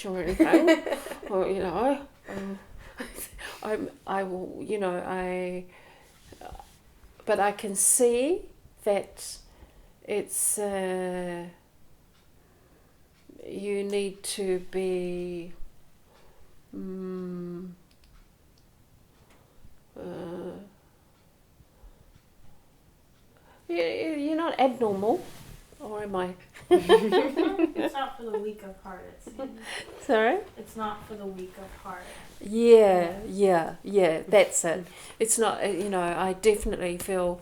or anything, or I will, but I can see that it's you need to be you're not abnormal, or am I? It's not for the weak of heart. Sorry? It's not for the weak of heart. Yeah, that's it. It's not, I definitely feel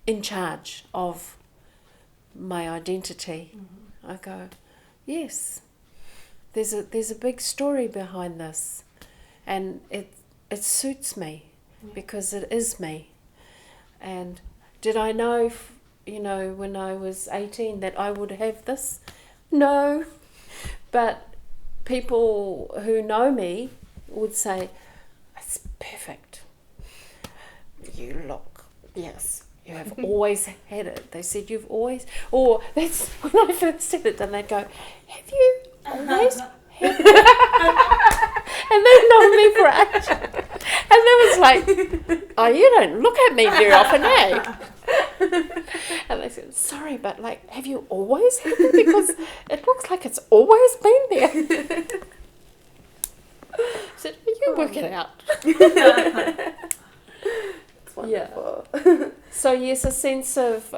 in charge of my identity. Mm-hmm. I go, yes, there's a big story behind this, and it suits me because it is me. And did I know, when I was 18 that I would have this? No, but people who know me would say, it's perfect. You look, yes, you have always had it. They said you've always, or that's when I first said it, and they'd go, have you always had it? And they've known me for ages. And they was like, oh, you don't look at me very often, eh? And they said, sorry, but have you always had it? Because it looks like it's always been there. I said, you work it out. It's wonderful. Yeah. So yes, a sense of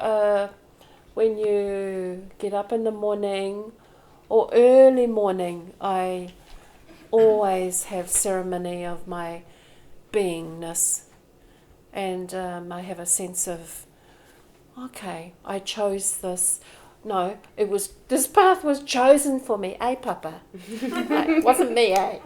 when you get up in the morning or early morning, I always have ceremony of my beingness, and I have a sense of, okay, I chose this. No, this path was chosen for me, eh, Papa? It wasn't me, eh?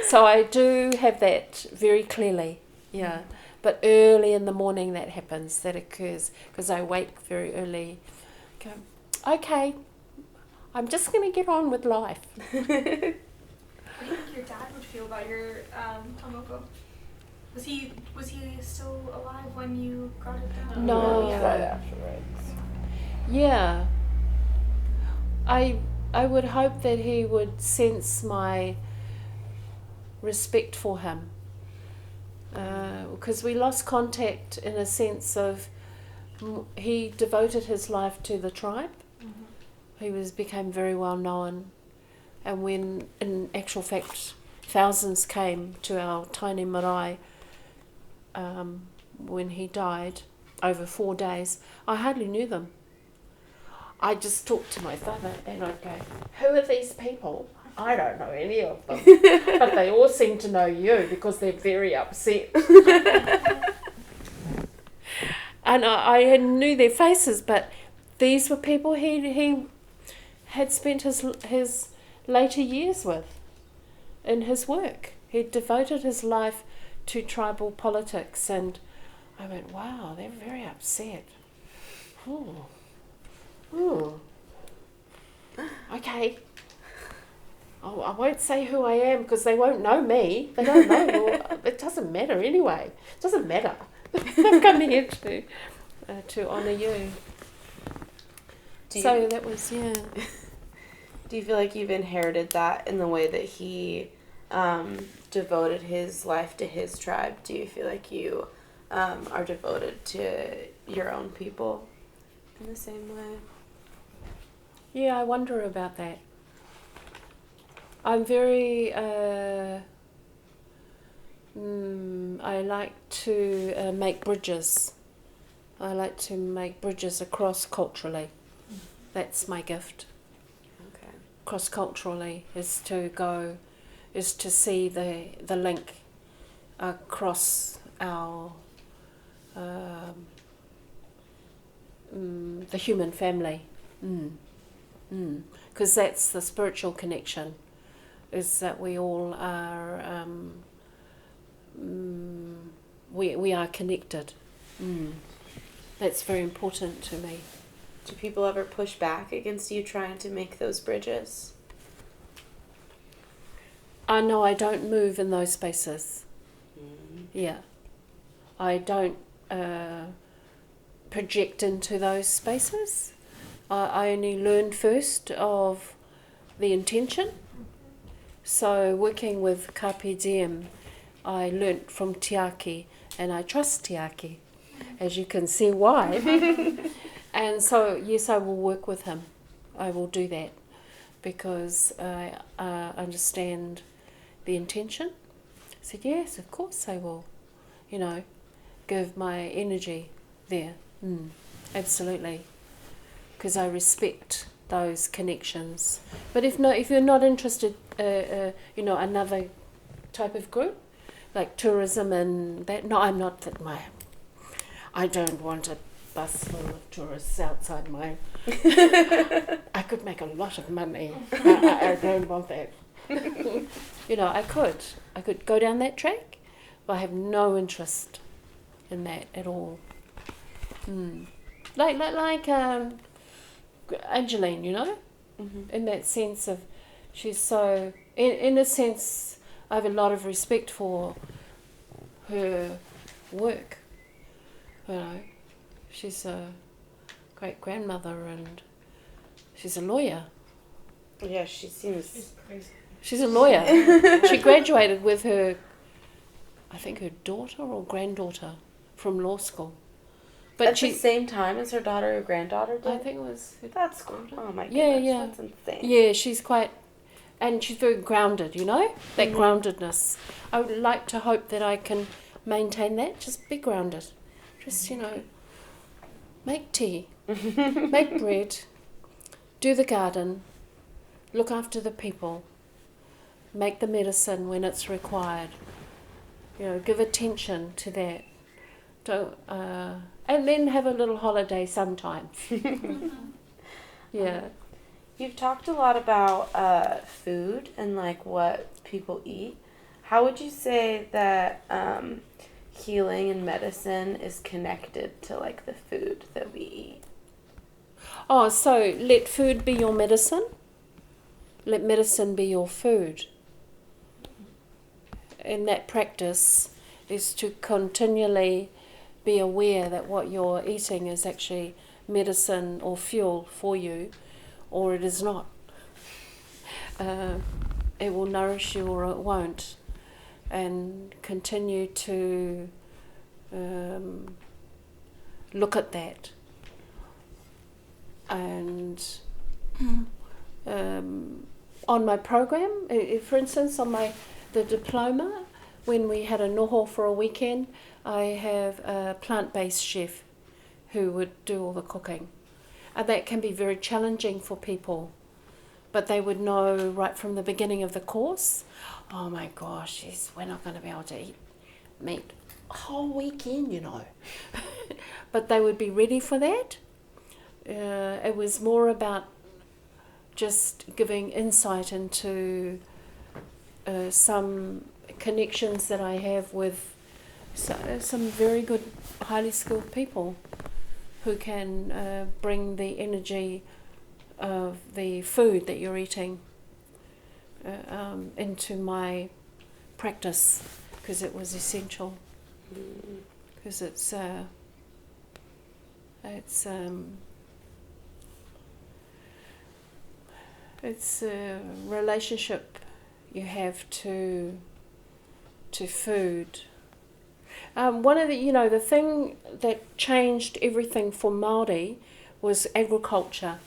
So I do have that very clearly, yeah. But early in the morning that happens, that occurs, because I wake very early. Go, okay, I'm just going to get on with life. What do you think your dad would feel about your Tomoko? Was he still alive when you got it done? No. Right afterwards. Yeah. I would hope that he would sense my respect for him. Because we lost contact in a sense of he devoted his life to the tribe. Mm-hmm. He became very well known. And when, in actual fact, thousands came to our tiny marae when he died, over 4 days, I hardly knew them. I just talked to my father and I'd go, who are these people? I don't know any of them. But they all seem to know you because they're very upset. And I knew their faces, but these were people he had spent his later years with in his work. He devoted his life to tribal politics, and I went, wow, they're very upset. Ooh. Okay. Oh, I won't say who I am because they won't know me. They don't know. Well, it doesn't matter anyway. It doesn't matter. I'm coming here to honour you. That was, yeah. Do you feel like you've inherited that in the way that he devoted his life to his tribe? Do you feel like you are devoted to your own people in the same way? Yeah, I wonder about that. I'm very, I like to make bridges. I like to make bridges across culturally. That's my gift. Okay. Cross-culturally is to see the link across our, the human family. Because that's the spiritual connection, is that we all are, we are connected. That's very important to me. Do people ever push back against you trying to make those bridges? No, I don't move in those spaces. Yeah. I don't project into those spaces. I only learn first of the intention. So working with Carpe Diem, I learnt from Tiaki, and I trust Tiaki, as you can see why. And so, yes, I will work with him. I will do that because I understand the intention. I said, yes, of course I will, give my energy there. Absolutely. Because I respect those connections. But if you're not interested, another type of group, like tourism and that, no, I'm not that way. I don't want a bus full of tourists outside my... I could make a lot of money. I don't want that. I could go down that track, but I have no interest in that at all. Like Angeline, in that sense of, she's so, in a sense, I have a lot of respect for her work. She's a great grandmother and she's a lawyer. Yeah, she seems... She's crazy. She's a lawyer. She graduated with her, I think her daughter or granddaughter from law school. But At the same time as her daughter or granddaughter did? I think it was her That's cool. daughter. Oh my goodness, Yeah. that's insane. Yeah, she's quite, and she's very grounded, that groundedness. I would like to hope that I can maintain that, just be grounded. Just, make tea, make bread, do the garden, look after the people, make the medicine when it's required. Give attention to that. Don't, and then have a little holiday sometimes. Yeah. You've talked a lot about food and like what people eat. How would you say that healing and medicine is connected to like the food that we eat? Oh, so let food be your medicine. Let medicine be your food. And that practice is to continually be aware that what you're eating is actually medicine or fuel for you, or it is not. It will nourish you or it won't. And continue to look at that. And on my program, for instance, on the diploma, when we had a noho for a weekend, I have a plant-based chef who would do all the cooking. And that can be very challenging for people. But they would know right from the beginning of the course, oh my gosh, we're not going to be able to eat meat a whole weekend, But they would be ready for that. It was more about just giving insight into some connections that I have with some very good, highly skilled people who can bring the energy of the food that you're eating into my practice, because it was essential. Because it's a relationship you have to food. One of the thing that changed everything for Māori was agriculture.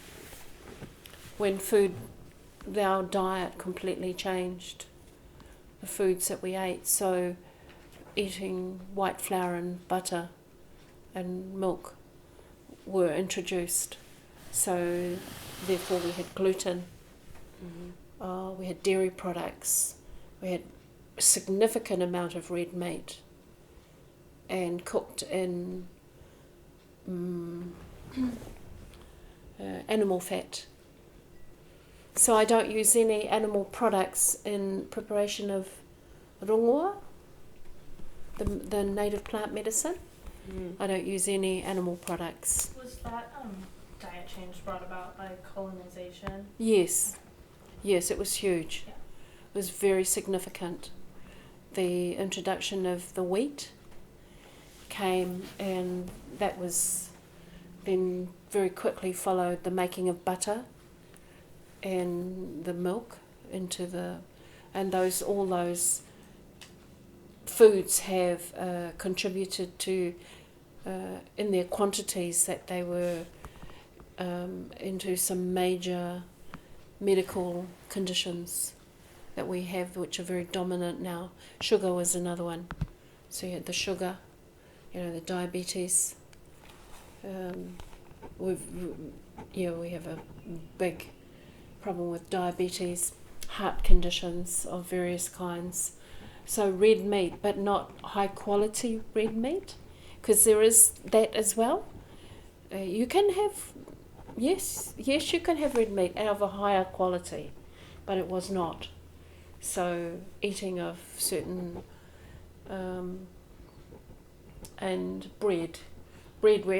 When our diet completely changed, the foods that we ate. So eating white flour and butter and milk were introduced. So therefore we had gluten. We had dairy products. We had a significant amount of red meat and cooked in animal fat. So I don't use any animal products in preparation of rongoa, the native plant medicine. I don't use any animal products. Was that diet change brought about by colonization? Yes, it was huge. Yeah. It was very significant. The introduction of the wheat came, and that was then very quickly followed the making of butter, and the milk into and all those foods have contributed to in their quantities that they were into some major medical conditions that we have, which are very dominant now. Sugar was another one. So you had the sugar, the diabetes. We have a big problem with diabetes, heart conditions of various kinds. So red meat, but not high quality red meat, because there is that as well. You can have, yes, you can have red meat of a higher quality, but it was not. So eating of certain and bread